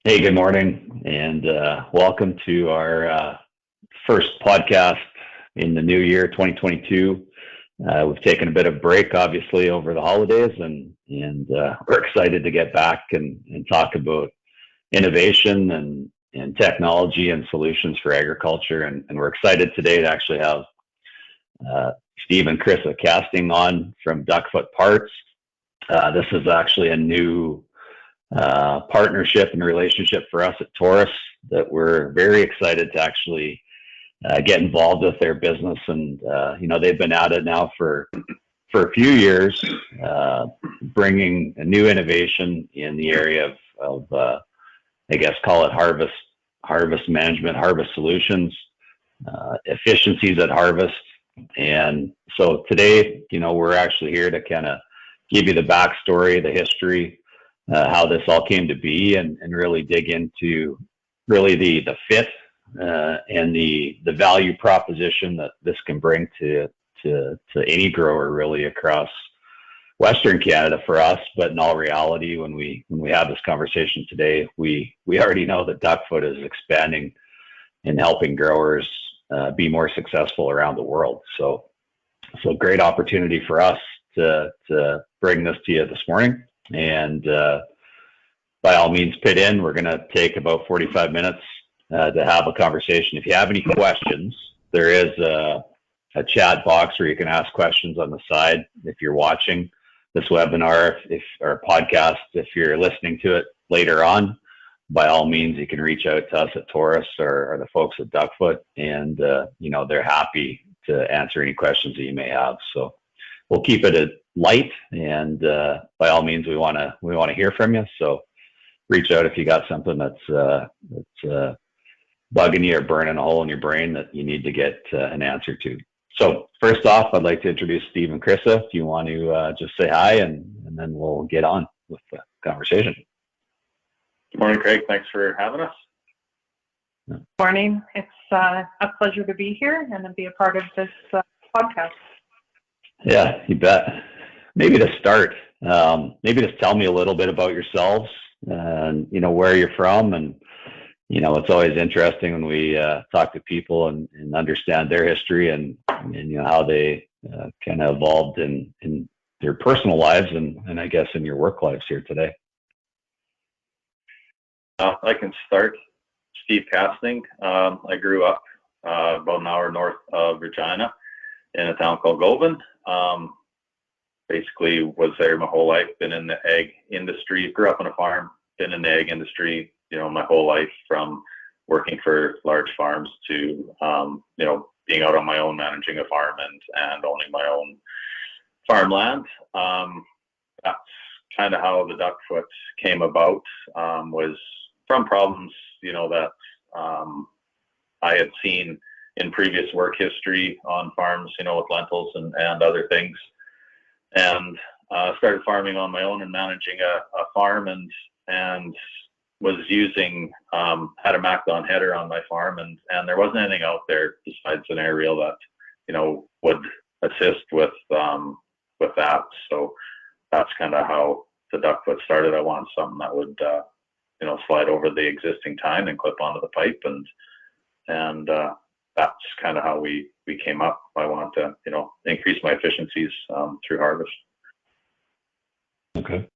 Hey, good morning, and welcome to our first podcast in the new year, 2022. We've taken a bit of break, obviously, over the holidays, and we're excited to get back and talk about innovation and technology and solutions for agriculture. And we're excited today to actually have Steve and Chris Casting on from Duckfoot Parts. This is actually a new partnership and relationship for us at Taurus that we're very excited to actually get involved with their business. And they've been at it now for a few years, bringing a new innovation in the area of I guess call it harvest management, harvest solutions, efficiencies at harvest. And so today, we're actually here to kind of give you the backstory, the history, how this all came to be, and really dig into really the fit and the value proposition that this can bring to any grower really across Western Canada for us. But in all reality, when we have this conversation today, we already know that Duckfoot is expanding and helping growers be more successful around the world. So great opportunity for us to bring this to you this morning. And by all means, pit in. We're going to take about 45 minutes to have a conversation. If you have any questions, there is a chat box where you can ask questions on the side. If you're watching this webinar, or podcast, if you're listening to it later on, by all means, you can reach out to us at Taurus or the folks at Duckfoot, and they're happy to answer any questions that you may have. So we'll keep it light, and by all means, we want to hear from you. So reach out if you got something that's bugging you or burning a hole in your brain that you need to get an answer to. So first off, I'd like to introduce Steve and Krista. If you want to just say hi, and then we'll get on with the conversation. Good morning, Craig. Thanks for having us. Morning. It's a pleasure to be here and to be a part of this podcast. Yeah, you bet. Maybe to start, maybe just tell me a little bit about yourselves and, where you're from. And, it's always interesting when we talk to people and understand their history and how they kind of evolved in their personal lives and I guess in your work lives here today. I can start. Steve Casting. I grew up about an hour north of Regina in a town called Govan. Basically was there my whole life, been in the ag industry, grew up on a farm, been in the ag industry, my whole life, from working for large farms to, being out on my own, managing a farm and owning my own farmland. That's kind of how the Duckfoot came about, was from problems, that I had seen in previous work history on farms, with lentils and other things. And started farming on my own and managing a farm and was using, had a MacDon header on my farm, and there wasn't anything out there besides an aerial that, would assist with that. So that's kind of how the Duckfoot started. I wanted something that would, slide over the existing tine and clip onto the pipe, and that's kind of how we came up. I wanted to, increase my efficiencies through harvest. Okay.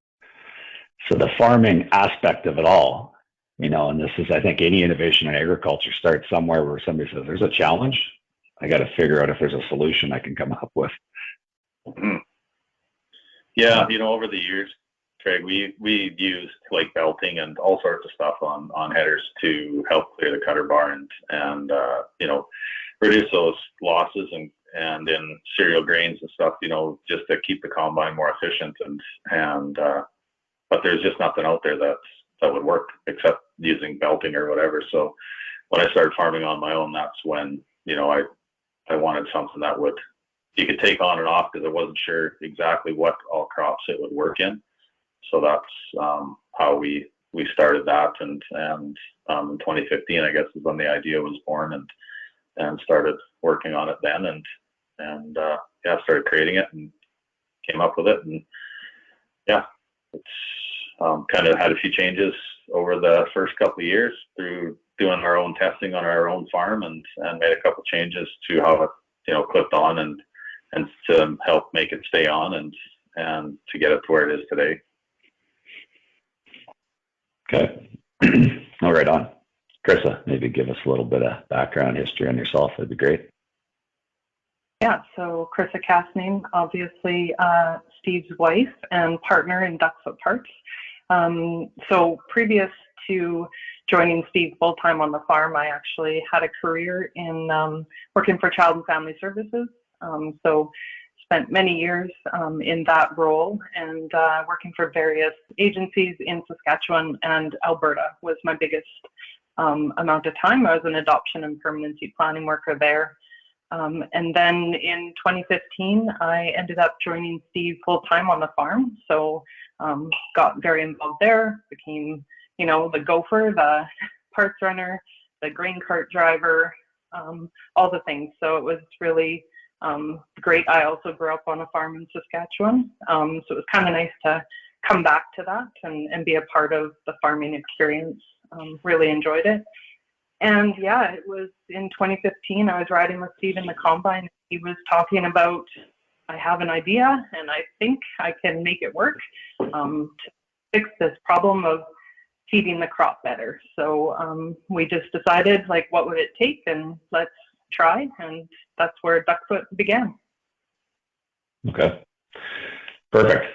So the farming aspect of it all, and this is, I think, any innovation in agriculture starts somewhere where somebody says, there's a challenge. I got to figure out if there's a solution I can come up with. Mm-hmm. Yeah. Over the years, Craig, we used like belting and all sorts of stuff on headers to help clear the cutter bar and reduce those losses and in cereal grains and stuff, just to keep the combine more efficient but there's just nothing out there that would work except using belting or whatever. So when I started farming on my own, that's when, I wanted something that you could take on and off, because I wasn't sure exactly what all crops it would work in. So that's how we started that, and in 2015, I guess, is when the idea was born, and started working on it then, and started creating it and came up with it, and it's kind of had a few changes over the first couple of years through doing our own testing on our own farm, and made a couple changes to how it, clipped on and to help make it stay on and to get it to where it is today. Okay. All right on. Krista, maybe give us a little bit of background history on yourself. That'd be great. Yeah, so Krista Castname, obviously Steve's wife and partner in Duckfoot Parts. So previous to joining Steve full-time on the farm, I actually had a career in working for Child and Family Services. So spent many years in that role, and working for various agencies in Saskatchewan and Alberta was my biggest amount of time. I was an adoption and permanency planning worker there. And then in 2015, I ended up joining Steve full-time on the farm. So got very involved there, became, the gopher, the parts runner, the grain cart driver, all the things. So it was really great. I also grew up on a farm in Saskatchewan. So it was kind of nice to come back to that and be a part of the farming experience. Really enjoyed it. And yeah, it was in 2015, I was riding with Steve in the combine. He was talking about, I have an idea and I think I can make it work to fix this problem of feeding the crop better. So we just decided, what would it take, and let's try. And that's where Duckfoot began. Okay. Perfect.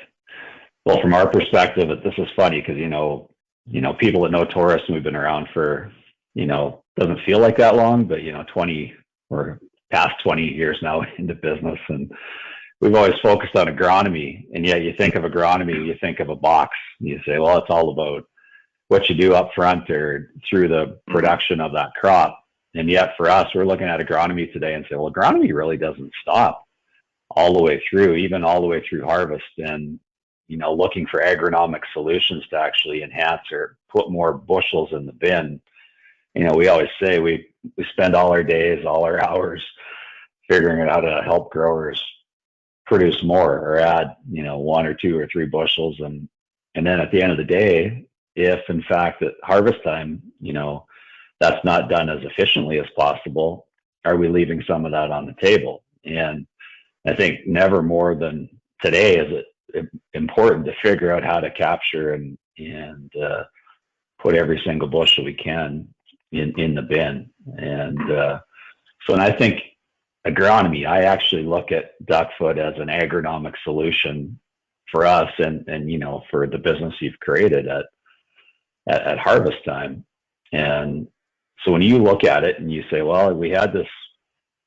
Well, from our perspective, this is funny because, people that know Taurus, and we've been around for, doesn't feel like that long, but 20 or past 20 years now into business, and we've always focused on agronomy. And yet you think of agronomy, you think of a box, and you say, well, it's all about what you do up front or through the production of that crop. And yet for us, we're looking at agronomy today and say, well, agronomy really doesn't stop all the way through, even all the way through harvest. And looking for agronomic solutions to actually enhance or put more bushels in the bin. We always say we spend all our days, all our hours figuring out how to help growers produce more or add, 1 or 2 or 3 bushels. And then at the end of the day, if in fact at harvest time, that's not done as efficiently as possible, are we leaving some of that on the table? And I think never more than today is it important to figure out how to capture and put every single bushel we can in the bin. And so when I think agronomy, I actually look at Duckfoot as an agronomic solution for us and for the business you've created at harvest time. And so when you look at it and you say, well, we had this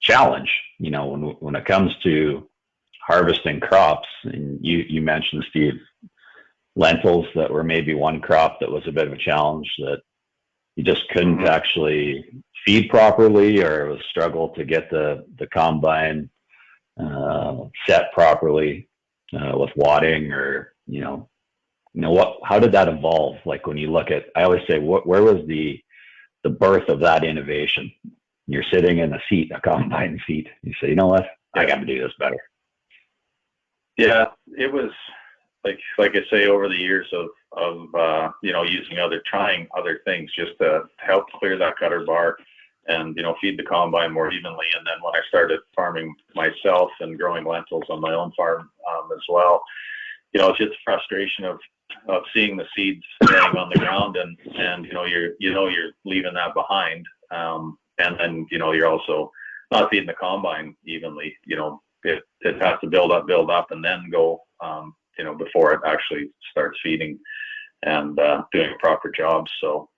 challenge, when it comes to harvesting crops, and you mentioned, Steve, lentils that were maybe one crop that was a bit of a challenge, that you just couldn't actually feed properly, or it was struggle to get the combine set properly with wadding, or how did that evolve? Like when you look at, I always say, where was the birth of that innovation? You're sitting in a combine seat. You say, you know what, I got to do this better. Yeah, it was like I say, over the years of trying other things just to help clear that gutter bar and feed the combine more evenly. And then when I started farming myself and growing lentils on my own farm as well, it's just frustration of seeing the seeds laying on the ground, and you're leaving that behind, and then you're also not feeding the combine evenly. It has to build up and then go, before it actually starts feeding and doing a proper job. So,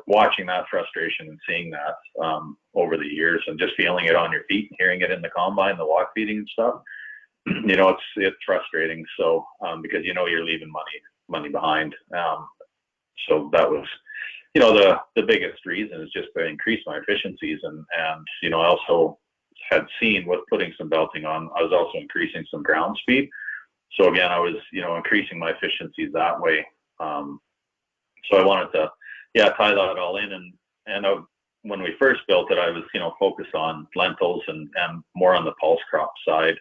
watching that frustration and seeing that over the years, and just feeling it on your feet, hearing it in the combine, the walk feeding and stuff, it's frustrating. So, because you're leaving money behind. So that was, the biggest reason is just to increase my efficiencies, and I also had seen with putting some belting on, I was also increasing some ground speed. So again, I was, increasing my efficiencies that way. So I wanted to, tie that all in. And when we first built it, I was, focused on lentils and more on the pulse crop side.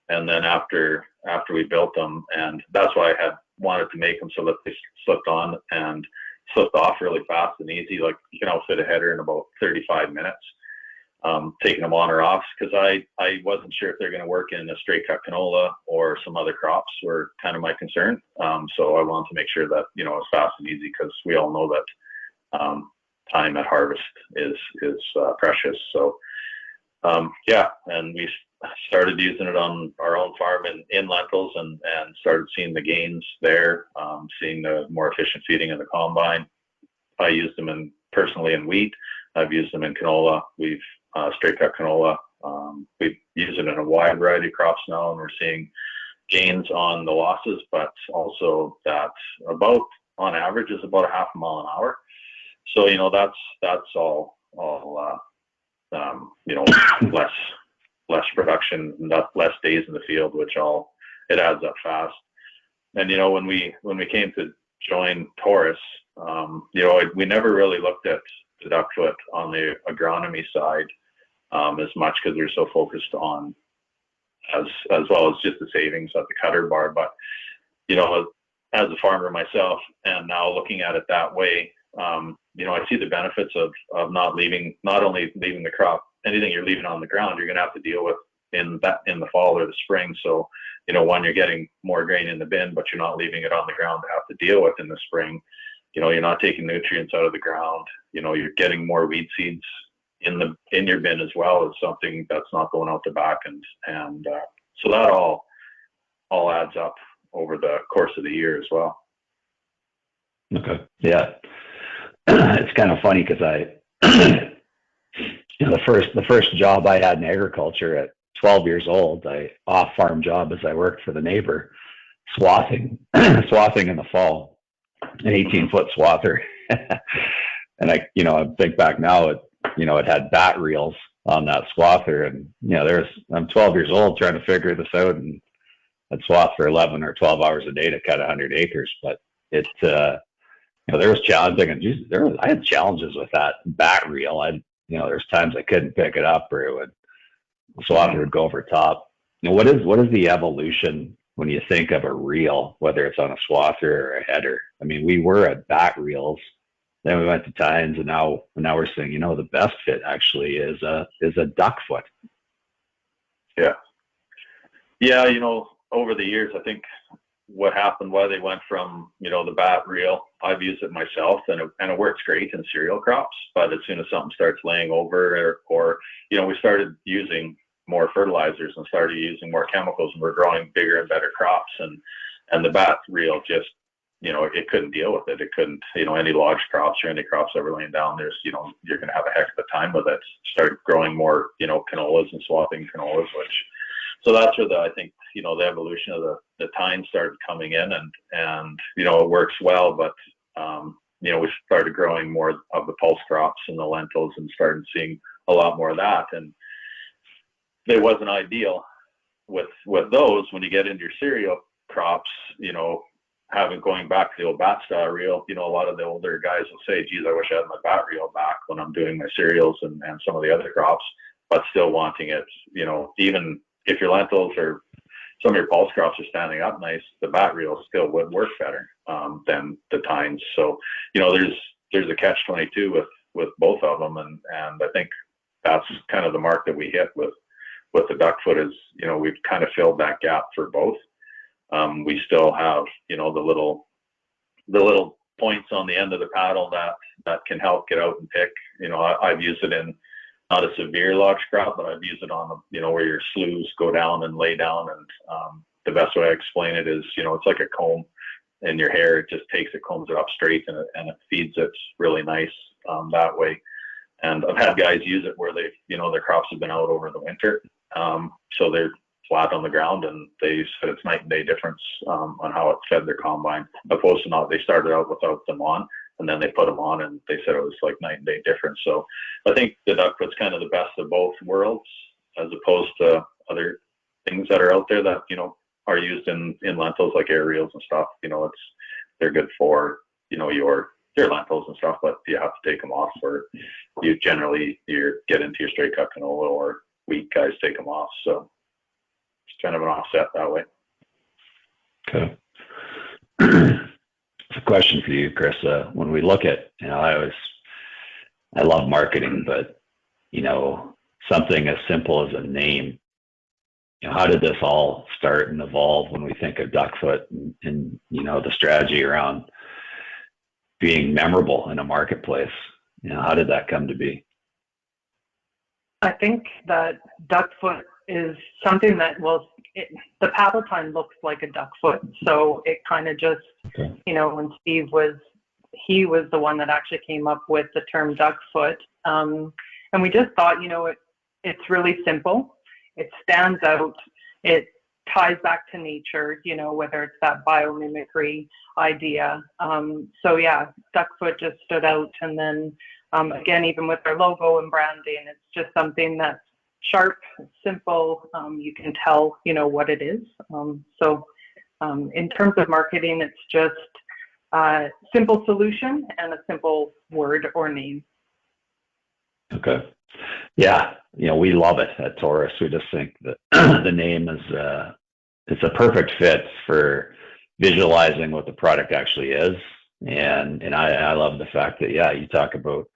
And then after we built them, and that's why I had wanted to make them so that they slipped on and slipped off really fast and easy. Like you can outfit a header in about 35 minutes. Taking them on or off, because I wasn't sure if they're going to work in a straight cut canola or some other crops were kind of my concern. So I wanted to make sure that, you know, it's fast and easy, because we all know that time at harvest is precious. So yeah, and we started using it on our own farm in lentils, and started seeing the gains there, seeing the more efficient feeding in the combine. I used them personally in wheat. I've used them in canola. We've straight cut canola. We use it in a wide variety of crops now, and we're seeing gains on the losses, but also that about on average is about a half a mile an hour. So, you know, that's all you know, less production, less days in the field, which it adds up fast. And, you know, when we came to join Taurus, you know, we never really looked at the duckfoot on the agronomy side as much, because we were so focused on as well as just the savings at the cutter bar. But, you know, as a farmer myself, and now looking at it that way, you know, I see the benefits of not only leaving the crop, anything you're leaving on the ground, you're going to have to deal with in the fall or the spring. So, you know, when you're getting more grain in the bin, but you're not leaving it on the ground to have to deal with in the spring, you know, you're not taking nutrients out of the ground. You know, you're getting more weed seeds in your bin as well, as something that's not going out the back, and so that all adds up over the course of the year as well. Okay, yeah, it's kind of funny, because you know, the first job I had in agriculture at 12 years old, off-farm job, as I worked for the neighbor, swathing in the fall, an 18-foot swather. And I think back now, it had bat reels on that swather, and, you know, I'm 12 years old trying to figure this out, and I'd swath for 11 or 12 hours a day to cut 100 acres. But it, you know, there was challenging, and I had challenges with that bat reel. You know, there's times I couldn't pick it up, or the swather would go over top. You know, what is the evolution when you think of a reel, whether it's on a swather or a header? I mean, we were at bat reels, then we went to tines, and now we're saying, you know, the best fit actually is a duck foot. Yeah. Yeah, you know, over the years, I think what happened, why they went from, you know, the bat reel, I've used it myself, and it works great in cereal crops, but as soon as something starts laying over, or you know, we started using more fertilizers and started using more chemicals, and we're growing bigger and better crops, and the bat reel just, you know, it couldn't deal with it. It couldn't, you know, any large crops or any crops that were laying down, you know, you're going to have a heck of a time with it. Start growing more, you know, canolas and swathing canolas, so that's where I think, you know, the evolution of the tine started coming in, and, you know, it works well, but, you know, we started growing more of the pulse crops and the lentils, and started seeing a lot more of that. And it wasn't ideal with those. When you get into your cereal crops, you know, going back to the old bat style reel, you know, a lot of the older guys will say, geez, I wish I had my bat reel back when I'm doing my cereals and some of the other crops, but still wanting it, you know, even if your lentils or some of your pulse crops are standing up nice, the bat reel still would work better than the tines. So, you know, there's a catch-22 with both of them, and I think that's kind of the mark that we hit with the duckfoot is, you know, we've kind of filled that gap for both. We still have, you know, the little points on the end of the paddle that can help get out and pick. You know, I've used it in not a severe large crop, but I've used it on, you know, where your sloughs go down and lay down. And the best way I explain it is, you know, it's like a comb in your hair. It just takes it, combs it up straight, and it feeds it really nice that way. And I've had guys use it where they've, you know, their crops have been out over the winter. So they're flat on the ground, and they said it's night and day difference on how it fed their combine, opposed to not. They started out without them on, and then they put them on, and they said it was like night and day difference. So I think the duckfoot's kind of the best of both worlds, as opposed to other things that are out there that, you know, are used in lentils, like air reels and stuff. You know, they're good for, you know, your lentils and stuff, but you have to take them off, or you get into your straight cut canola or wheat guys take them off. So it's kind of an offset that way. Okay. So question for you, Chris. When we look at, I love marketing, but something as simple as a name. How did this all start and evolve when we think of Duckfoot and the strategy around being memorable in a marketplace? How did that come to be? I think that Duckfoot is something that, the Palatine looks like a duckfoot, so it kind of just, when Steve was the one that actually came up with the term Duckfoot, and we just thought, it's really simple. It stands out. It ties back to nature, whether it's that biomimicry idea. So yeah, Duckfoot just stood out. And then again, even with our logo and branding, it's just something that's sharp, simple. You can tell, what it is. So in terms of marketing, it's just a simple solution and a simple word or name. Okay. Yeah. We love it at Taurus. We just think that the name is, it's a perfect fit for visualizing what the product actually is. And I love the fact that, you talk about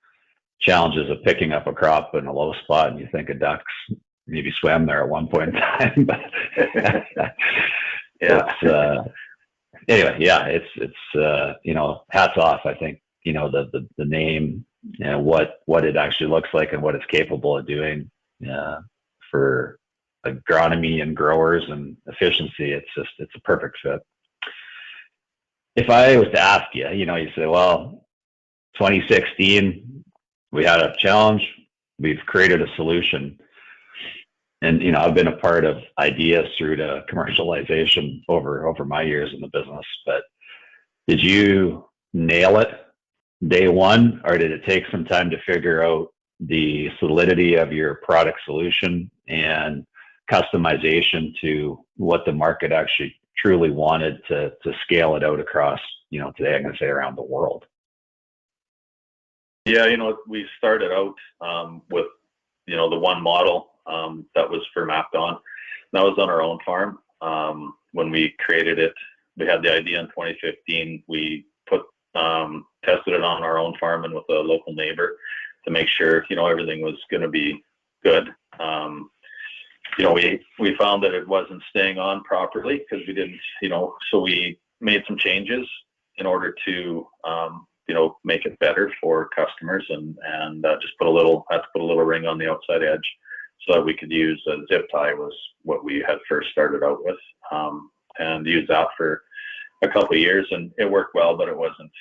challenges of picking up a crop in a low spot and you think of ducks maybe swam there at one point in time, but it's hats off. I think, the name, what it actually looks like and what it's capable of doing for agronomy and growers and efficiency. It's a perfect fit. If I was to ask you, you say, well, 2016, we had a challenge, we've created a solution. And, I've been a part of ideas through to commercialization over my years in the business, but did you nail it day one, or did it take some time to figure out the solidity of your product solution and customization to what the market actually truly wanted to scale it out across, today I'm going to say around the world? Yeah, we started out with, the one model that was for MapDon. That was on our own farm. When we created it, we had the idea in 2015. We tested it on our own farm and with a local neighbor to make sure, everything was going to be good. We found that it wasn't staying on properly because we didn't, so we made some changes in order to, make it better for customers and just had to put a little ring on the outside edge so that we could use a zip tie was what we had first started out with, and used that for a couple of years, and it worked well, but it wasn't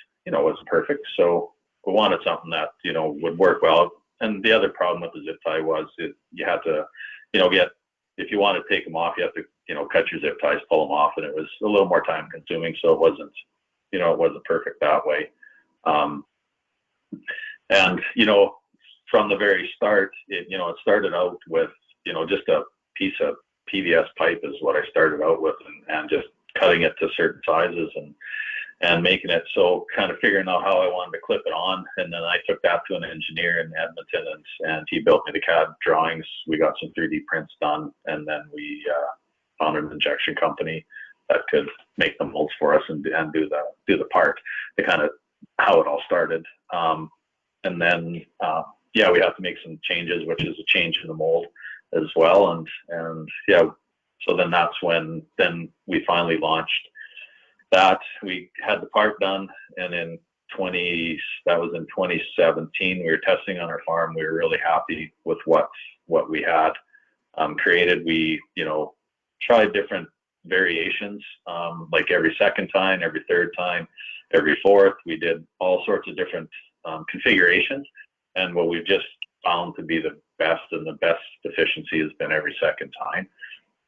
perfect. So we wanted something that, would work well. And the other problem with the zip tie was you had to, if you want to take them off, you have to, cut your zip ties, pull them off, and it was a little more time consuming. So it wasn't perfect that way. And, from the very start, it started out with, just a piece of PVS pipe is what I started out with, and just cutting it to certain sizes and making it, so kind of figuring out how I wanted to clip it on. And then I took that to an engineer in Edmonton and he built me the CAD drawings. We got some 3D prints done, and then we found an injection company that could make the molds for us and do the part, the kind of how it all started. And then, we have to make some changes, which is a change in the mold as well. And so then that's when we finally launched that. We had the part done, and in 2017, we were testing on our farm. We were really happy with what we had created. We, tried different variations, like every second time, every third time, every fourth. We did all sorts of different configurations, and what we've just found to be the best and the best efficiency has been every second time.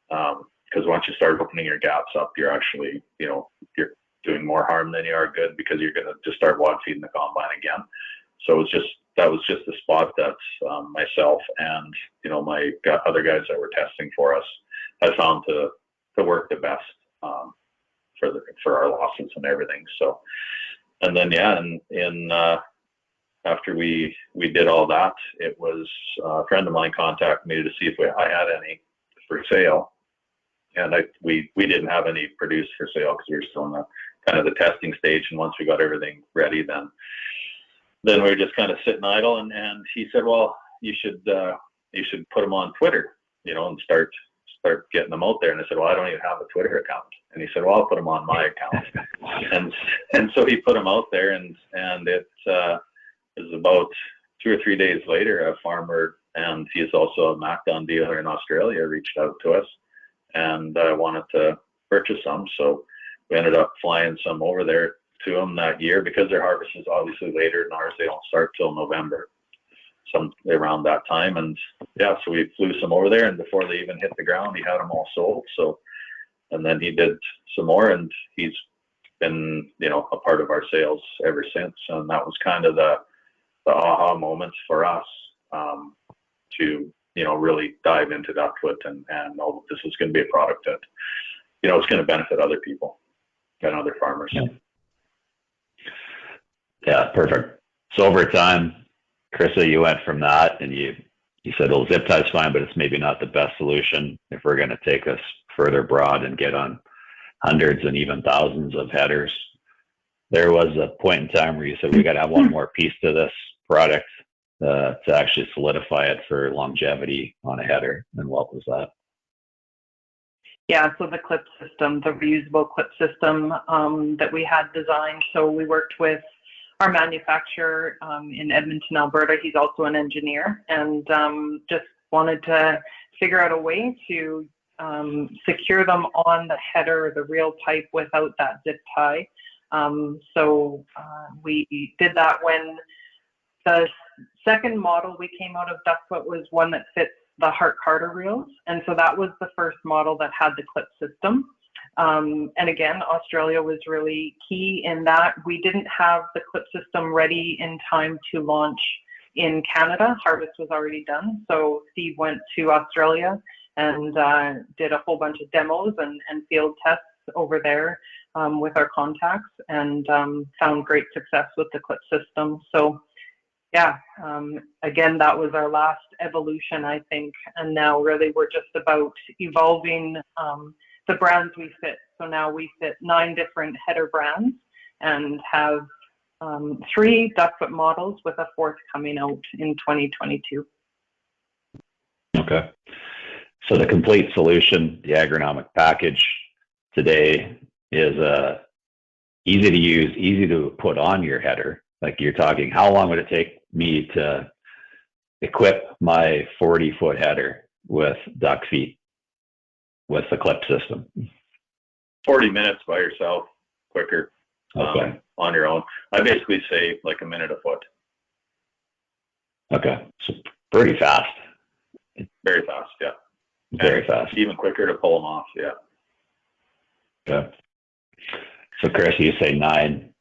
Because once you start opening your gaps up, you're actually, you're doing more harm than you are good, because you're going to just start water feeding the combine again. So that was just the spot that's myself and, my other guys that were testing for us, I found to work the best for our losses and everything. So, and then, after we did all that, it was a friend of mine contacted me to see if I had any for sale. and we didn't have any produced for sale because we were still in the kind of the testing stage. And once we got everything ready, then we were just kind of sitting idle. And he said, well, you should put them on Twitter, and start getting them out there. And I said, well, I don't even have a Twitter account. And he said, well, I'll put them on my account. and so he put them out there, and it was about 2 or 3 days later, a farmer, and he is also a MacDon dealer in Australia, reached out to us and wanted to purchase some. So we ended up flying some over there to them that year, because their harvest is obviously later than ours. They don't start till November, some around that time. And yeah, so we flew some over there, and before they even hit the ground, he had them all sold. So, and then he did some more, and he's been, a part of our sales ever since. And that was kind of the aha moments for us, to, really dive into duckfoot and know that this is going to be a product that, it's going to benefit other people and other farmers. Yeah, perfect. So over time, Chrissa, you went from that, and you said, well, zip tie's fine, but it's maybe not the best solution if we're going to take us further broad and get on hundreds and even thousands of headers. There was a point in time where you said, we got to have one more piece to this product to actually solidify it for longevity on a header. And what was that? Yeah, so the clip system, the reusable clip system that we had designed. So we worked with our manufacturer in Edmonton, Alberta. He's also an engineer, and just wanted to figure out a way to secure them on the header or the reel pipe without that zip tie. So we did that when the second model we came out of duckfoot was one that fits the Hart Carter reels. And so that was the first model that had the clip system. And again, Australia was really key in that we didn't have the clip system ready in time to launch in Canada. Harvest was already done. So Steve went to Australia and did a whole bunch of demos and field tests over there with our contacts, and found great success with the clip system. So yeah, again, that was our last evolution, I think. And now really we're just about evolving the brands we fit. So now we fit 9 different header brands and have 3 duckfoot models with a 4th coming out in 2022. Okay. So the complete solution, the agronomic package today is easy to use, easy to put on your header. Like you're talking, how long would it take me to equip my 40-foot header with duck feet with the clip system? 40 minutes by yourself, quicker. Okay. On your own. I basically say like a minute a foot. Okay. So pretty fast. Very fast, yeah. Very fast. Even quicker to pull them off, yeah. Okay. So Chris, you say nine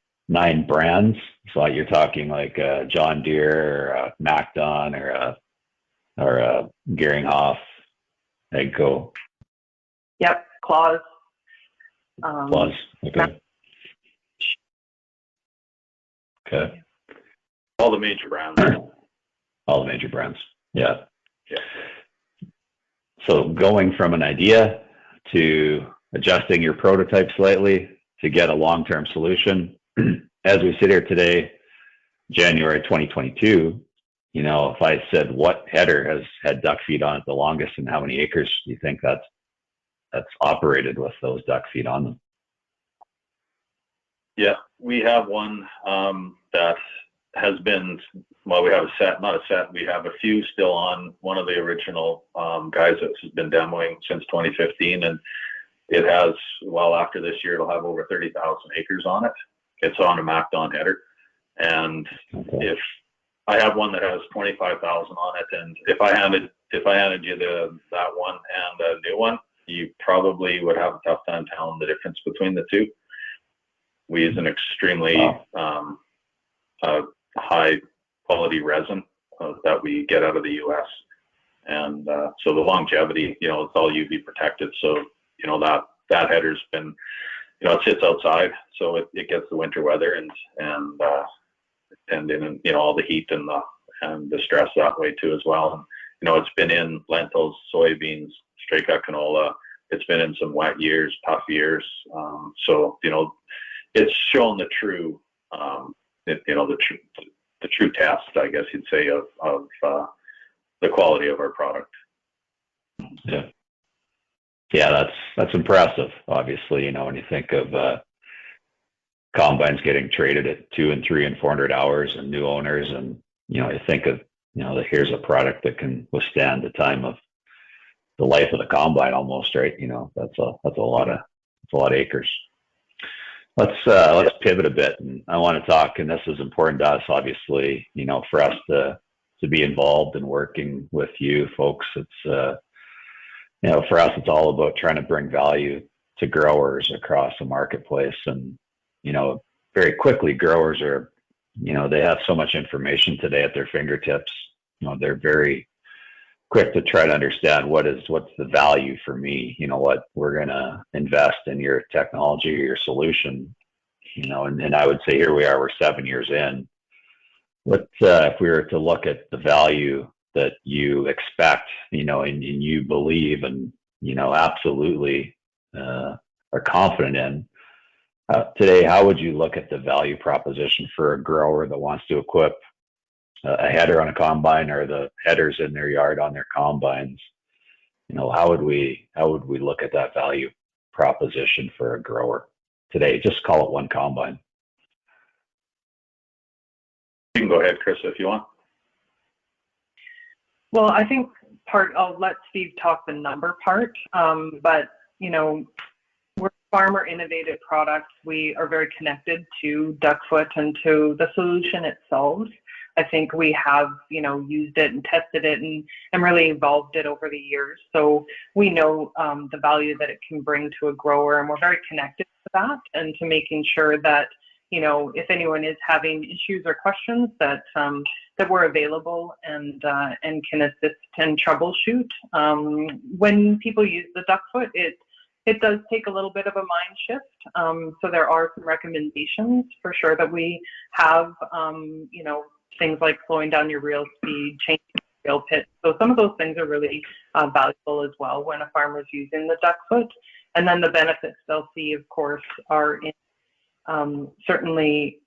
brands. So you're talking like John Deere or a MacDon or a Geringhoff, Egco. Yep, Claws. Claws. Okay. Okay. All the major brands. All the major brands. Yeah. Yeah. So going from an idea to adjusting your prototype slightly to get a long-term solution. As we sit here today, January 2022, if I said what header has had duck feed on it the longest and how many acres do you think that's operated with those duck feed on them? Yeah, we have one that has been, well, we have a set, not a set, we have a few still on. One of the original guys that has been demoing since 2015, and it has, well, after this year, it'll have over 30,000 acres on it. It's on a MacDon header. And Okay. if I have one that has 25,000 on it, and if I handed you that one and a new one, you probably would have a tough time telling the difference between the two. We use an extremely high quality resin that we get out of the US. And so the longevity, it's all UV protected. So, that header's been, it sits outside, so it gets the winter weather and in, all the heat and the stress that way too as well. And, it's been in lentils, soybeans, straight cut canola, it's been in some wet years, tough years. So, it's shown the true, the true test, I guess you'd say, of the quality of our product. Yeah. Yeah, that's impressive. Obviously, when you think of combines getting traded at 200 and 300 and 400 hours and new owners, and you think of that here's a product that can withstand the time of the life of the combine almost, right? That's a lot of acres. Let's pivot a bit, and I want to talk, and this is important to us, obviously, for us to be involved in working with you folks. It's for us, it's all about trying to bring value to growers across the marketplace. And, very quickly, growers are, they have so much information today at their fingertips. They're very quick to try to understand what's the value for me, what we're going to invest in your technology or your solution, and I would say here we are, we're 7 years in. What, if we were to look at the value that you expect, and you believe and, absolutely are confident in, today, how would you look at the value proposition for a grower that wants to equip a header on a combine, or the headers in their yard on their combines? How would we look at that value proposition for a grower today? Just call it one combine. You can go ahead, Chris, if you want. Well, I think I'll let Steve talk the number part, but we're farmer innovative products. We are very connected to Duckfoot and to the solution itself. I think we have, used it and tested it and really evolved it over the years. So we know the value that it can bring to a grower, and we're very connected to that and to making sure that, if anyone is having issues or questions, that we're available and can assist and troubleshoot. When people use the Duckfoot, it does take a little bit of a mind shift. So there are some recommendations for sure that we have, things like slowing down your reel speed, changing the reel pitch. So some of those things are really valuable as well when a farmer is using the Duckfoot. And then the benefits they'll see, of course, are in certainly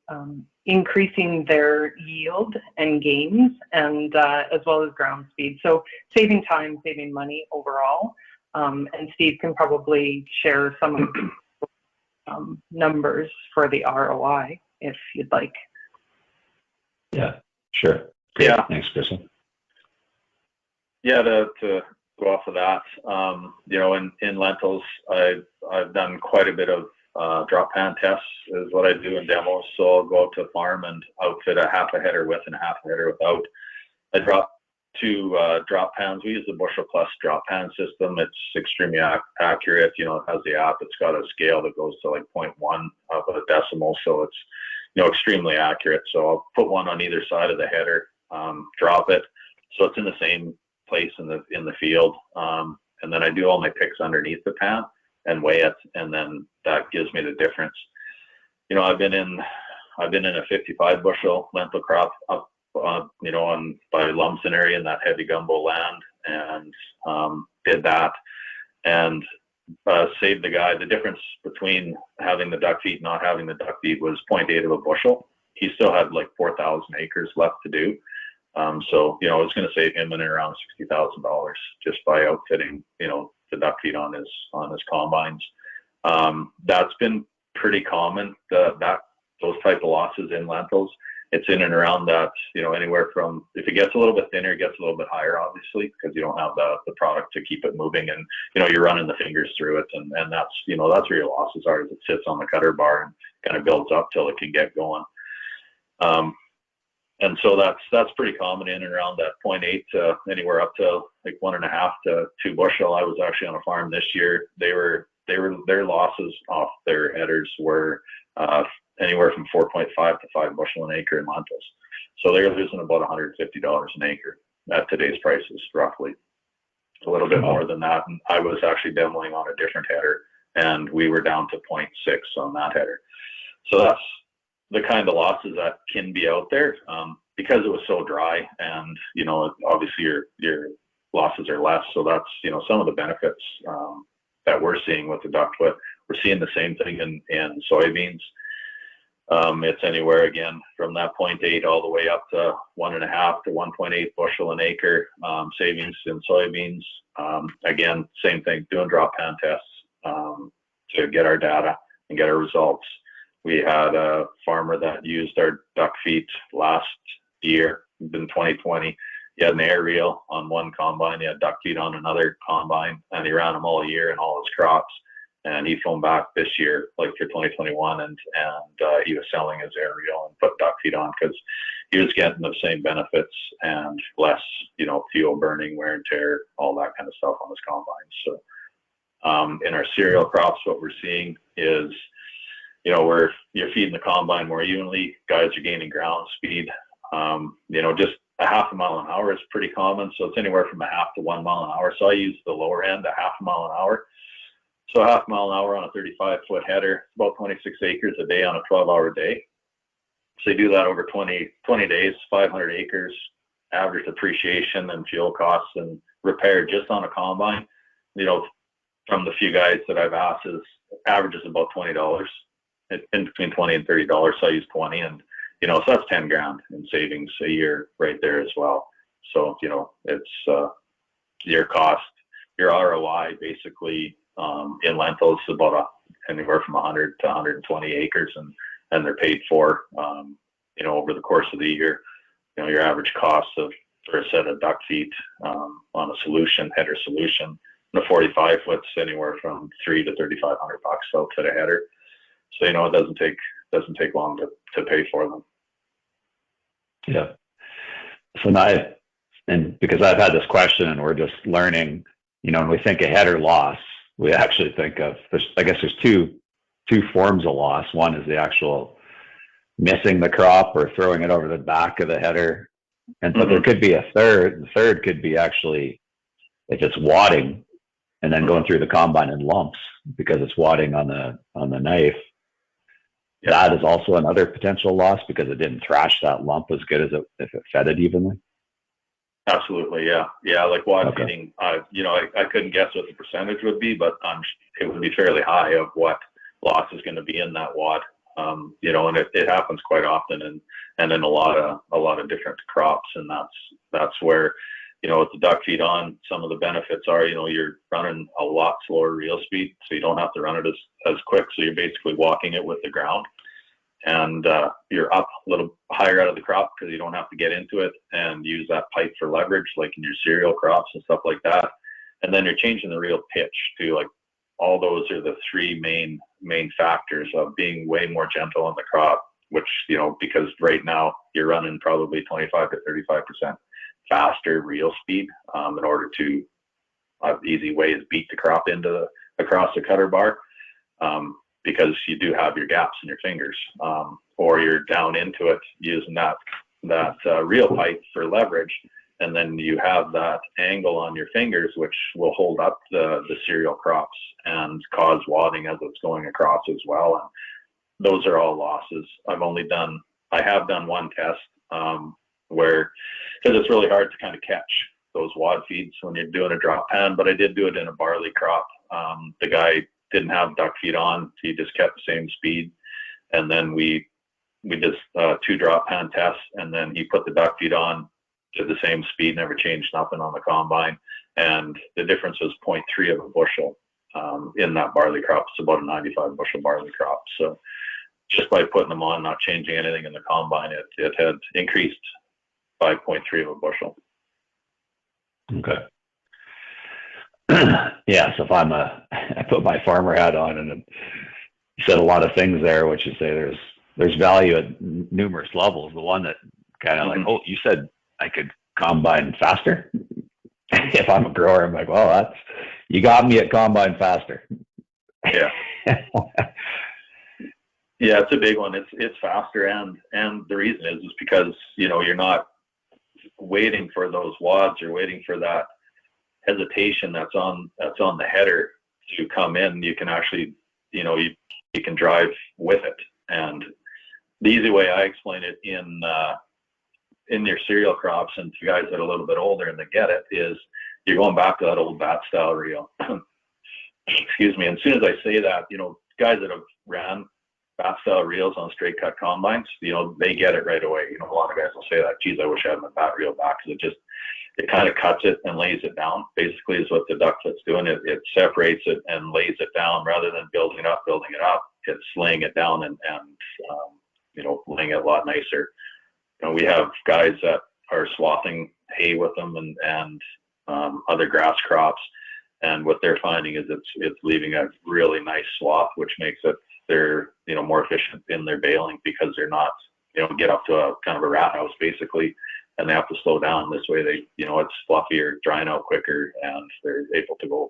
increasing their yield and gains, and as well as ground speed. So saving time, saving money overall. And Steve can probably share some of the numbers for the ROI if you'd like. Yeah, sure. Yeah. Thanks, Kristen. Yeah, to go off of that, in Lentils, I've done quite a bit of drop pan tests is what I do in demos. So I'll go out to a farm and outfit a half a header with and a half a header without. I drop two drop pans. We use the Bushel Plus drop pan system. It's extremely accurate. It has the app. It's got a scale that goes to like 0.1 of a decimal. So it's, extremely accurate. So I'll put one on either side of the header, drop it. So it's in the same place in the field. And then I do all my picks underneath the pan and weigh it. And then that gives me the difference. I've been in a 55 bushel lentil crop up, on by Lumsden area in that heavy gumbo land, and did that and saved the guy. The difference between having the duck feet and not having the duck feet was 0.8 of a bushel. He still had like 4,000 acres left to do. So, it's going to save him in around $60,000 just by outfitting, the duck feet on his combines. That's been pretty common, those type of losses in lentils. It's in and around that, anywhere from, if it gets a little bit thinner, it gets a little bit higher, obviously, because you don't have the product to keep it moving, and, you're running the fingers through it. And that's, that's where your losses are, is it sits on the cutter bar and kind of builds up till it can get going. And so that's pretty common in and around that 0.8 to anywhere up to like 1.5 to 2 bushel. I was actually on a farm this year. Their losses off their headers were anywhere from 4.5 to 5 bushel an acre in lentils. So they're losing about $150 an acre at today's prices, roughly. A little bit more than that. And I was actually demoing on a different header, and we were down to 0.6 on that header. So that's the kind of losses that can be out there, because it was so dry, and obviously your losses are less. So that's some of the benefits that we're seeing with the ductfoot. We're seeing the same thing in soybeans. It's anywhere again from that 0.8 all the way up to 1.5 to 1.8 bushel an acre savings in soybeans. Again, same thing, doing drop pan tests to get our data and get our results. We had a farmer that used our duck feed last year in 2020. He had an air reel on one combine, he had duck feed on another combine, and he ran them all year in all his crops. And he phoned back this year, like for 2021, and he was selling his air reel and put duck feed on because he was getting the same benefits and less, fuel burning, wear and tear, all that kind of stuff on his combines. So in our cereal crops, what we're seeing is, you're feeding the combine more evenly. Guys are gaining ground speed. Just a half a mile an hour is pretty common. So it's anywhere from a half to 1 mile an hour. So I use the lower end, a half a mile an hour. So a half mile an hour on a 35-foot header, about 26 acres a day on a 12-hour day. So you do that over 20 days, 500 acres, average depreciation and fuel costs and repair just on a combine. From the few guys that I've asked, average is about $20, in between $20 and $30. So I use 20, and so that's 10 grand in savings a year right there as well. So it's your cost, your ROI basically. In lentils, about anywhere from 100 to 120 acres, and they're paid for, over the course of the year. Your average cost for a set of duck feed on a header solution, the 45 foot's anywhere from $300 to $3,500 outfit a header. So it doesn't take long to pay for them. Yeah. So now, and because I've had this question, and we're just learning, when we think of header loss, we actually think of, there's two forms of loss. One is the actual missing the crop or throwing it over the back of the header. And but there could be a third. The third could be actually, if it's wadding and then going through the combine in lumps because it's wadding on the knife. Yeah. That is also another potential loss because it didn't thrash that lump as good as if it fed it evenly. Absolutely, yeah. Like wad feeding, I couldn't guess what the percentage would be, but it would be fairly high of what loss is going to be in that wad. And it happens quite often, and in a lot of different crops, and that's where, with the duck feed on, some of the benefits are, you're running a lot slower reel speed, so you don't have to run it as quick. So you're basically walking it with the ground. And you're up a little higher out of the crop because you don't have to get into it and use that pipe for leverage, like in your cereal crops and stuff like that. And then you're changing the reel pitch too. Like all those are the three main factors of being way more gentle on the crop, which, because right now you're running probably 25 to 35% faster reel speed in order to, the easy way is beat the crop across the cutter bar. Because you do have your gaps in your fingers, or you're down into it using that reel pipe for leverage, and then you have that angle on your fingers, which will hold up the cereal crops and cause wadding as it's going across as well. And those are all losses. I have done one test where, because it's really hard to kind of catch those wad feeds when you're doing a drop pan, but I did do it in a barley crop. The guy didn't have duck feed on, he just kept the same speed, and then we did 2 drop pan tests, and then he put the duck feed on, did the same speed, never changed nothing on the combine, and the difference was 0.3 of a bushel in that barley crop. It's about a 95 bushel barley crop. So just by putting them on, not changing anything in the combine, it had increased by 0.3 of a bushel. Okay. Yeah, so if I put my farmer hat on, and you said a lot of things there, which you say there's value at numerous levels. The one that kind of like, oh, you said I could combine faster. If I'm a grower, I'm like, well, you got me at combine faster. Yeah. Yeah, it's a big one. It's faster, and the reason is because you're not waiting for those wads, you're waiting for that hesitation that's on the header to come in. You can actually, you can drive with it. And the easy way I explain it in your cereal crops, and to guys that are a little bit older and that get it, is you're going back to that old bat style reel. excuse me, and as soon as I say that, guys that have ran fat style reels on straight cut combines, they get it right away. A lot of guys will say that, geez, I wish I had my fat reel back, because it kind of cuts it and lays it down, basically, is what the duck foot's doing. It separates it and lays it down rather than building it up. It's laying it down and laying it a lot nicer. We have guys that are swathing hay with them and other grass crops, and what they're finding is it's leaving a really nice swath, which makes it they're more efficient in their baling, because they're not get up to a kind of a rat house basically, and they have to slow down. This way it's fluffier, drying out quicker, and they're able to go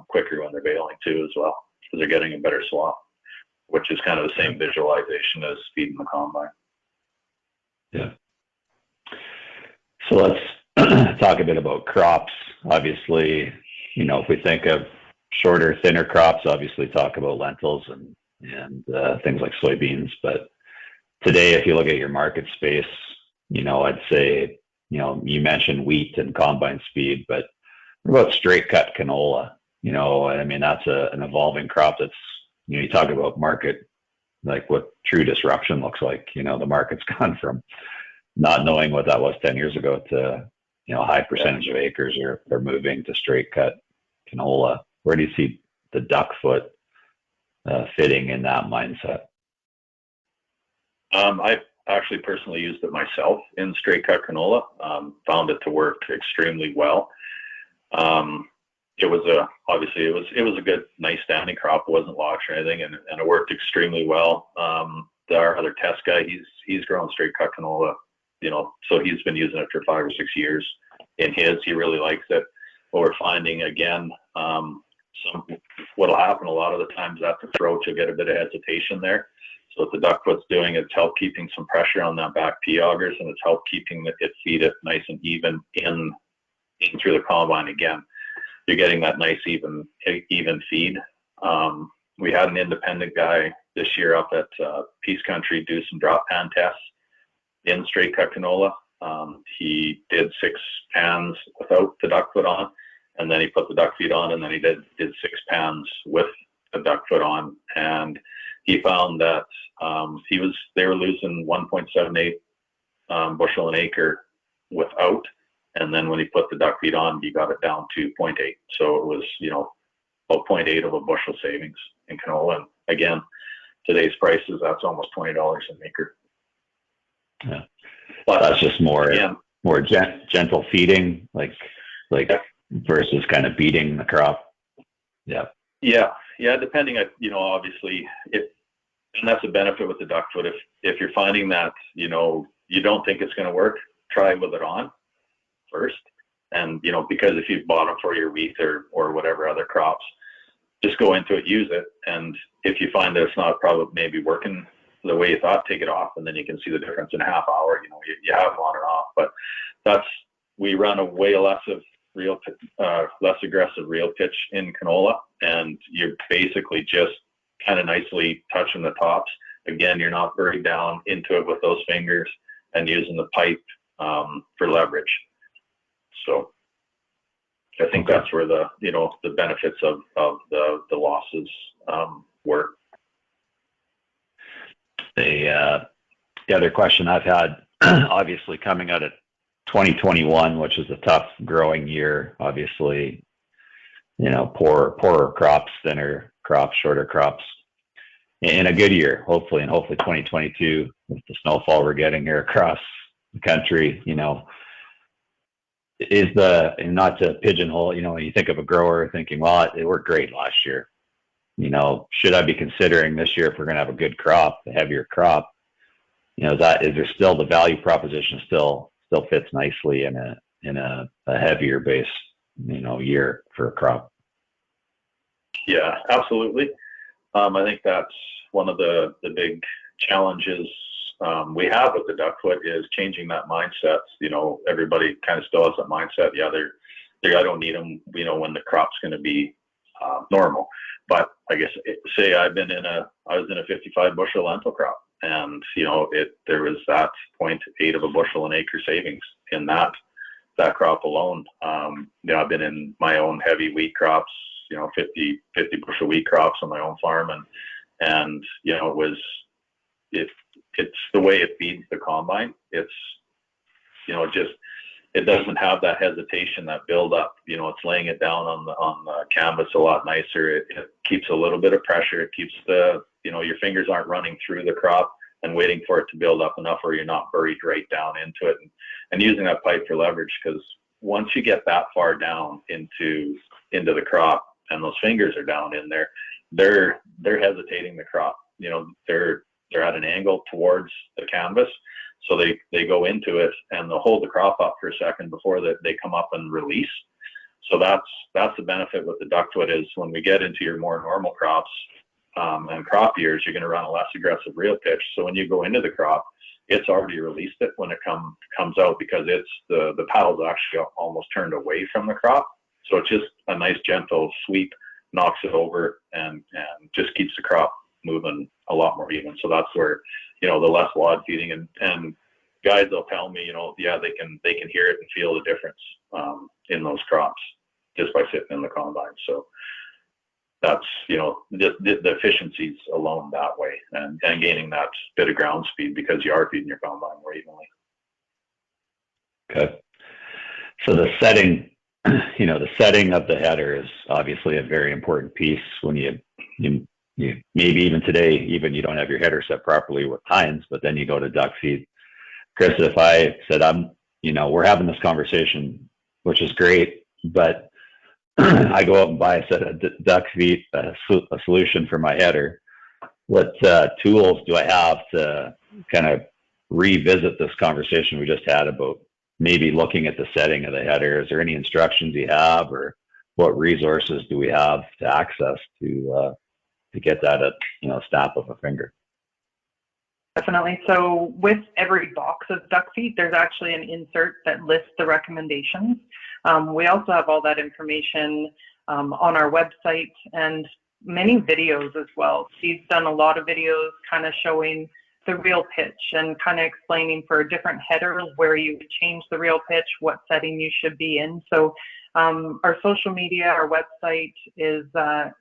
quicker when they're baling too as well, because they're getting a better swath, which is kind of the same visualization as feeding the combine. Yeah. So let's talk a bit about crops. Obviously, if we think of shorter, thinner crops, obviously talk about lentils and things like soybeans. But today, if you look at your market space, I'd say, you mentioned wheat and combine speed, but what about straight cut canola? That's an evolving crop that's, you talk about market, like what true disruption looks like. The market's gone from not knowing what that was 10 years ago to, a high percentage of acres are moving to straight cut canola. Where do you see the duck foot fitting in that mindset? I've actually personally used it myself in straight cut canola. Found it to work extremely well. It was a good, nice standing crop. It wasn't locked or anything, and it worked extremely well. Our other test guy, he's grown straight cut canola, so he's been using it for 5 or 6 years. In his, he really likes it. What we're finding again, what'll happen a lot of the times after throat, you'll get a bit of hesitation there. So what the duck foot's doing, it's helped keeping some pressure on that back pea augers, and it's helped keeping it feed it nice and even in through the combine again. You're getting that nice even feed. We had an independent guy this year up at Peace Country do some drop pan tests in straight cut canola. He did 6 pans without the duck foot on, and then he put the duck feed on, and then he did 6 pans with the duck foot on, and he found that they were losing 1.78 bushel an acre without, and then when he put the duck feed on, he got it down to 0.8. So it was about 0.8 of a bushel savings in canola. And again, today's prices, that's almost $20 an acre. Yeah, but that's just more gentle feeding, like versus kind of beating the crop. Yeah. Depending on obviously, and that's a benefit with the duck foot. If you're finding that you don't think it's going to work, try with it on first, and because if you've bought them for your wheat or whatever other crops, just go into it, use it, and if you find that it's not probably maybe working the way you thought, take it off, and then you can see the difference in a half hour. You have on or off, but we run a way less aggressive reel pitch in canola, and you're basically just kind of nicely touching the tops. Again, you're not buried down into it with those fingers and using the pipe for leverage. So I think that's where the benefits of the losses were. The other question I've had, obviously coming out of 2021, which is a tough growing year, obviously, poorer crops, thinner crops, shorter crops, in a good year, hopefully, and hopefully 2022 with the snowfall we're getting here across the country, is not to pigeonhole, when you think of a grower thinking, well, it worked great last year. Should I be considering this year if we're going to have a good crop, a heavier crop? Is there still the value proposition still fits nicely in a heavier base, year for a crop? Yeah, absolutely. I think that's one of the big challenges we have with the duck foot is changing that mindset. Everybody kind of still has that mindset. Yeah, I don't need them. When the crop's going to be normal. But I guess say I was in a 55 bushel lentil crop, and there was that 0.8 of a bushel an acre savings in that crop alone. I've been in my own heavy wheat crops, 50 bushel wheat crops on my own farm, and it's the way it feeds the combine. It's it doesn't have that hesitation, that build up. It's laying it down on the canvas a lot nicer. It keeps a little bit of pressure. It keeps your fingers aren't running through the crop and waiting for it to build up enough where you're not buried right down into it, and using that pipe for leverage. Because once you get that far down into the crop and those fingers are down in there, they're hesitating the crop. They're at an angle towards the canvas, so they go into it and they'll hold the crop up for a second before they come up and release. So that's the benefit with the duckfoot, is when we get into your more normal crops and crop years, you're going to run a less aggressive reel pitch. So when you go into the crop, it's already released it when it comes out, because it's the paddle's actually almost turned away from the crop. So it's just a nice gentle sweep, knocks it over, and just keeps the crop moving a lot more even. So that's where, the less wad feeding, and guys will tell me, they can hear it and feel the difference in those crops just by sitting in the combine. So that's, the efficiencies alone that way, and gaining that bit of ground speed because you are feeding your combine more evenly. Okay. So the setting, the setting of the header is obviously a very important piece when you maybe even today, you don't have your header set properly with tines, but then you go to duck feed. Chris, if I said, we're having this conversation, which is great, but I go out and buy a set of duck feed, a solution for my header. What tools do I have to kind of revisit this conversation we just had about maybe looking at the setting of the header? Is there any instructions you have, or what resources do we have to access to get that at snap of a finger? Definitely. So with every box of duck feed, there's actually an insert that lists the recommendations. We also have all that information on our website and many videos as well. Steve's done a lot of videos kind of showing the reel pitch and kind of explaining for different headers where you would change the reel pitch, what setting you should be in. So our social media, our website is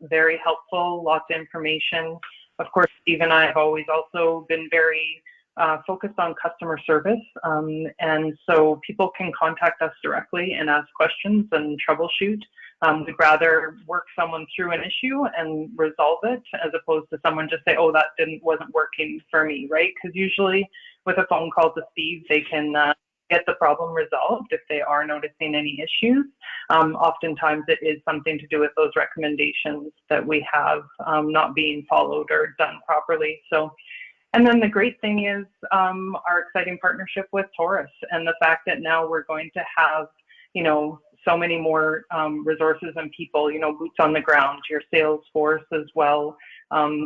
very helpful, lots of information. Of course, Steve and I have always also been very focused on customer service. And so people can contact us directly and ask questions and troubleshoot. We'd rather work someone through an issue and resolve it, as opposed to someone just say, oh, that wasn't working for me, right? Because usually with a phone call to Steve, they can get the problem resolved if they are noticing any issues. Oftentimes it is something to do with those recommendations that we have not being followed or done properly. So, and then the great thing is our exciting partnership with Taurus, and the fact that now we're going to have, so many more resources and people, boots on the ground, your sales force as well,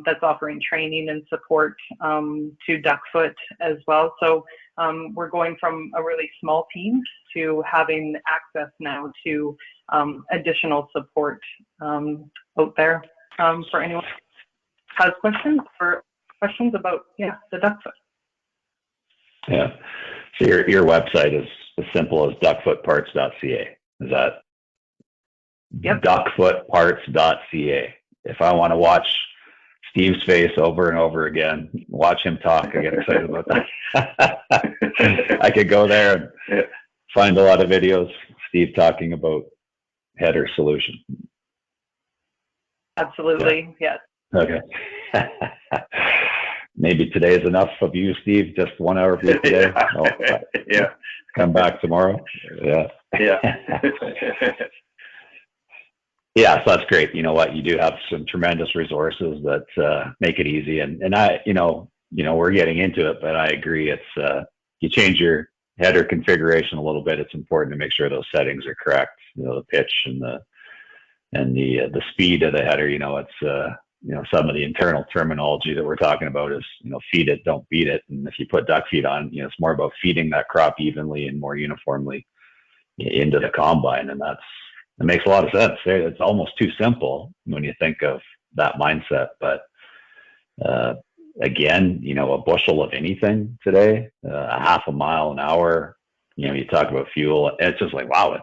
that's offering training and support to Duckfoot as well. So we're going from a really small team to having access now to additional support out there for anyone who has questions or questions about the Duckfoot. Yeah. So your website is as simple as duckfootparts.ca. Is that? Yep. Duckfootparts.ca. If I want to watch Steve's face over and over again, watch him talk, I get excited about that. I could go there and find a lot of videos, Steve talking about header solution. Absolutely, yes. Okay. Maybe today is enough of you, Steve. Just 1 hour for you today. Yeah. Come back tomorrow. Yeah. Yeah. Yeah. So that's great. You know what? You do have some tremendous resources that make it easy. And I, we're getting into it, but I agree. It's you change your header configuration a little bit. It's important to make sure those settings are correct. The pitch and the speed of the header. It's some of the internal terminology that we're talking about is, feed it, don't beat it. And if you put duck feed on, it's more about feeding that crop evenly and more uniformly into the combine. And it makes a lot of sense. It's almost too simple when you think of that mindset. But again, a bushel of anything today, a half a mile an hour, you talk about fuel. It's just like, wow,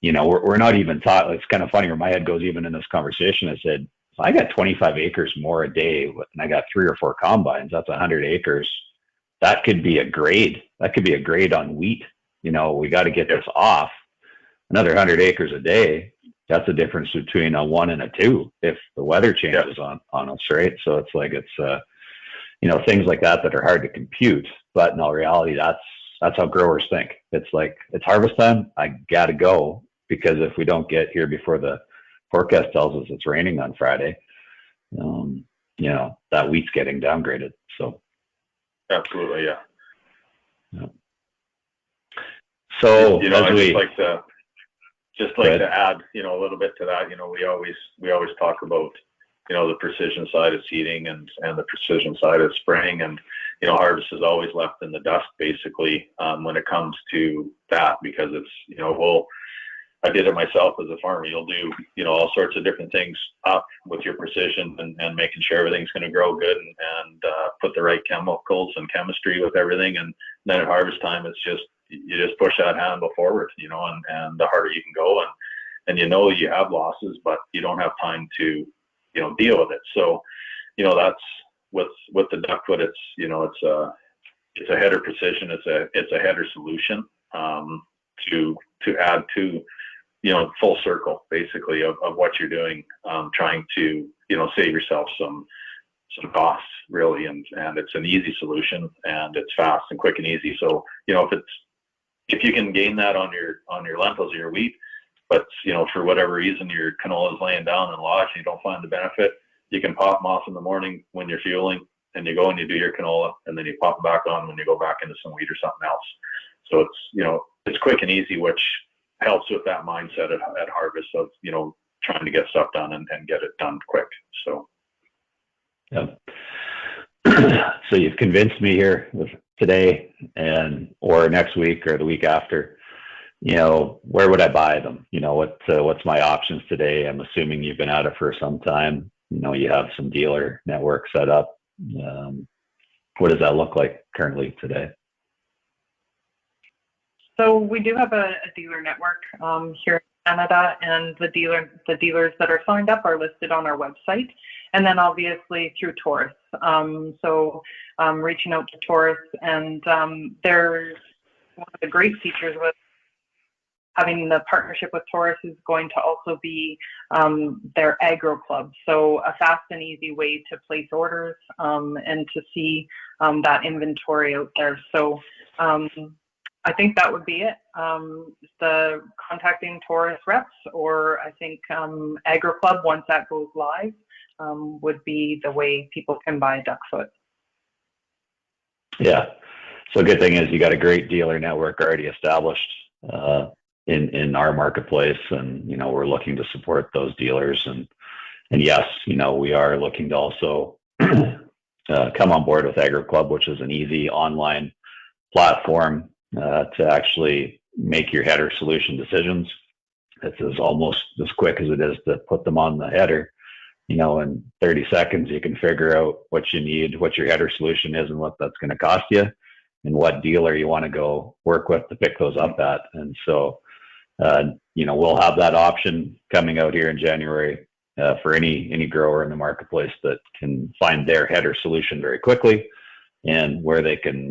we're not even taught. It's kind of funny where my head goes even in this conversation. I said, if I got 25 acres more a day and I got 3 or 4 combines, that's 100 acres. That could be a grade. That could be a grade on wheat. We got to get this off. Another 100 acres a day, that's a difference between a 1 and a 2 if the weather changes on us, right? So it's like things like that are hard to compute, but in all reality, that's how growers think. It's like, it's harvest time, I gotta go, because if we don't get here before the forecast tells us it's raining on Friday, that wheat's getting downgraded. So absolutely, yeah. So just like to add, a little bit to that. We always talk about, the precision side of seeding and the precision side of spraying, and harvest is always left in the dust basically when it comes to that, because it's I did it myself as a farmer. You'll do all sorts of different things up with your precision and making sure everything's going to grow good and put the right chemicals and chemistry with everything, and then at harvest time it's just you just push that handle forward, and the harder you can go, and you have losses, but you don't have time to deal with it. So that's with the duckfoot. It's a header precision. It's a header solution to add to full circle basically of what you're doing, trying to save yourself some costs really, and it's an easy solution, and it's fast and quick and easy. So if you can gain that on your lentils or your wheat, but for whatever reason your canola is laying down and lodged and you don't find the benefit, you can pop them off in the morning when you're fueling, and you go and you do your canola, and then you pop them back on when you go back into some wheat or something else. So it's quick and easy, which helps with that mindset at harvest of trying to get stuff done and get it done quick. So yeah. So you've convinced me here with today or next week or the week after. Where would I buy them? What's my options today? I'm assuming you've been at it for some time. You have some dealer network set up. What does that look like currently today? So we do have a dealer network here in Canada, and the dealers that are signed up are listed on our website, and then obviously through Taurus. Reaching out to Taurus, and there's one of the great features with having the partnership with Taurus is going to also be their Agro Club. So a fast and easy way to place orders and to see that inventory out there. So I think that would be it. The contacting Taurus reps, or I think Agro Club, once that goes live, would be the way people can buy duckfoot. Yeah. So good thing is you got a great dealer network already established in our marketplace, and we're looking to support those dealers, and yes, we are looking to also come on board with Agro Club, which is an easy online platform to actually make your header solution decisions. It's almost as quick as it is to put them on the header. In 30 seconds, you can figure out what you need, what your header solution is, and what that's going to cost you, and what dealer you want to go work with to pick those up at. And so, we'll have that option coming out here in January for any grower in the marketplace that can find their header solution very quickly, and where they can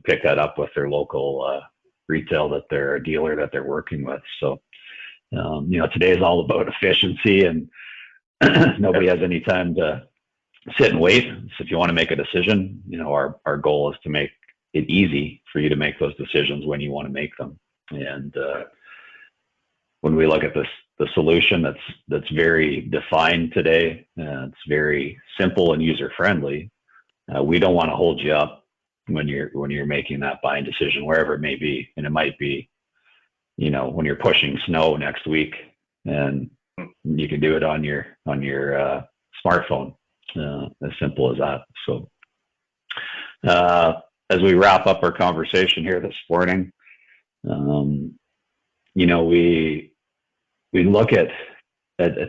pick that up with their local retail dealer that they're working with. So, today is all about efficiency, and nobody has any time to sit and wait. So if you want to make a decision, our goal is to make it easy for you to make those decisions when you want to make them. And when we look at the solution that's very defined today, it's very simple and user friendly. We don't want to hold you up when you're making that buying decision, wherever it may be. And it might be, when you're pushing snow next week, and you can do it on your smartphone, as simple as that. So as we wrap up our conversation here this morning, we look at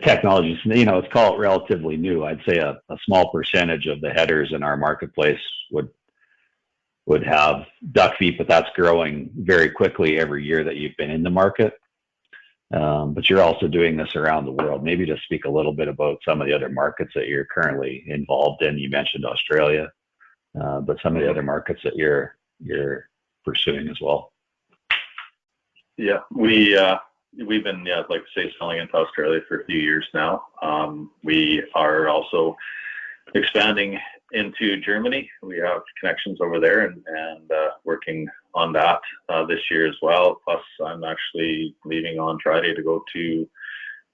technologies. It's called relatively new. I'd say a small percentage of the headers in our marketplace would have duck feet, but that's growing very quickly every year that you've been in the market. But you're also doing this around the world. Maybe just speak a little bit about some of the other markets that you're currently involved in. You mentioned Australia, but some of the other markets that you're pursuing as well. Yeah, we've been, like I say, selling into Australia for a few years now. We are also expanding into Germany. We have connections over there and working on that this year as well. Plus, I'm actually leaving on Friday to go to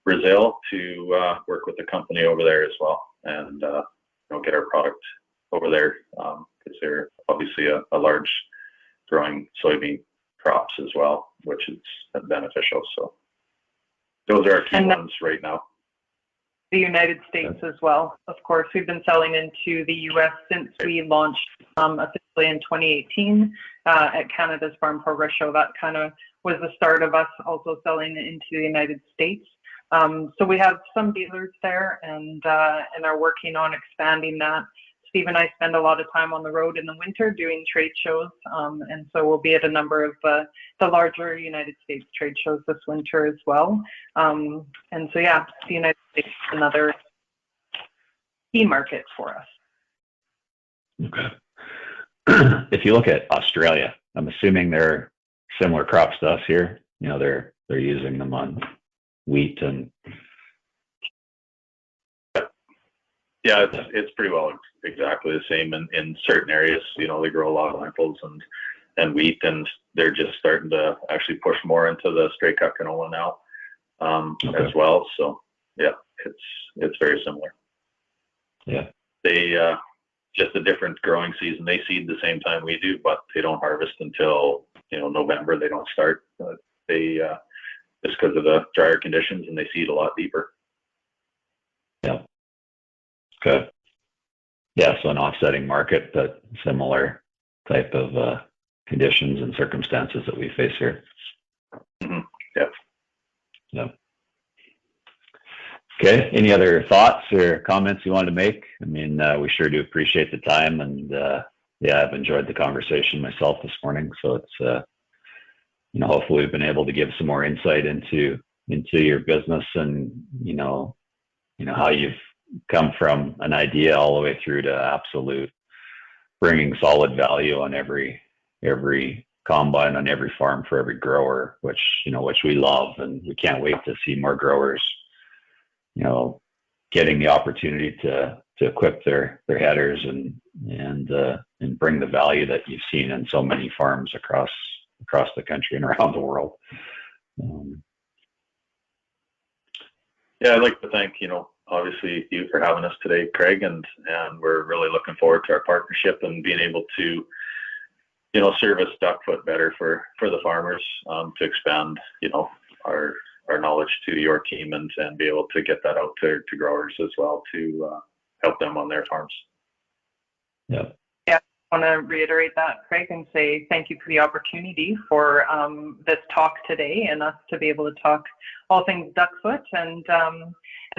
Brazil to work with the company over there as well, and get our product over there because they're obviously a large growing soybean crops as well, which is beneficial. So those are our key ones right now. The United States as well. Of course, we've been selling into the U.S. since we launched officially in 2018 at Canada's Farm Progress Show. That kind of was the start of us also selling into the United States. So we have some dealers there and are working on expanding that. Steve and I spend a lot of time on the road in the winter doing trade shows, and so we'll be at a number of the larger United States trade shows this winter as well. And so, yeah, the United States is another key market for us. Okay. If you look at Australia, I'm assuming they're similar crops to us here. They're using them on wheat and. Yeah, it's pretty well exactly the same in certain areas. They grow a lot of lentils and wheat, and they're just starting to actually push more into the straight cut canola now as well. So yeah, it's very similar. Yeah, they just a different growing season. They seed the same time we do, but they don't harvest until November. They don't start. They just because of the drier conditions, and they seed a lot deeper. Yeah. Okay. Yeah, so an offsetting market, but similar type of conditions and circumstances that we face here. Mm-hmm. Yeah. Yeah. Okay. Any other thoughts or comments you wanted to make? I mean, we sure do appreciate the time, and I've enjoyed the conversation myself this morning. So it's hopefully we've been able to give some more insight into your business and how you've come from an idea all the way through to absolute bringing solid value on every combine, on every farm, for every grower, which we love, and we can't wait to see more growers getting the opportunity to equip their headers and bring the value that you've seen in so many farms across the country and around the world. I'd like to thank obviously you for having us today, Craig, and we're really looking forward to our partnership and being able to service duckfoot better for the farmers, to expand our knowledge to your team and be able to get that out to growers as well, to help them on their farms. Yeah. I want to reiterate that, Craig, and say thank you for the opportunity for this talk today, and us to be able to talk all things duckfoot and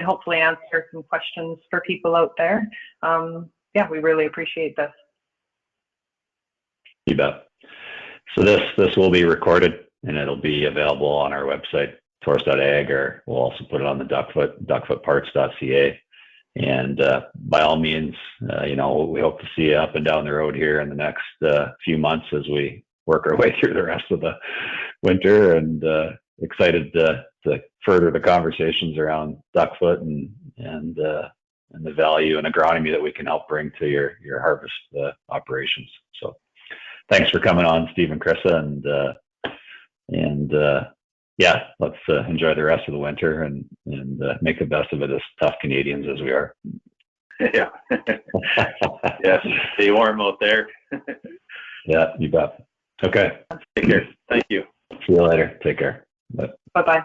hopefully answer some questions for people out there. We really appreciate this. You bet. So this will be recorded, and it'll be available on our website, taurus.ag, or we'll also put it on the duckfootparts.ca. And by all means, we hope to see you up and down the road here in the next few months as we work our way through the rest of the winter, and excited to further the conversations around duckfoot and the value and agronomy that we can help bring to your harvest operations. So thanks for coming on, Steve and Krista, and let's enjoy the rest of the winter and make the best of it as tough Canadians as we are. Yeah. Yes. Stay warm out there. Yeah, you bet. Okay. Take care. Thank you. See you later. Take care. Bye. Bye-bye.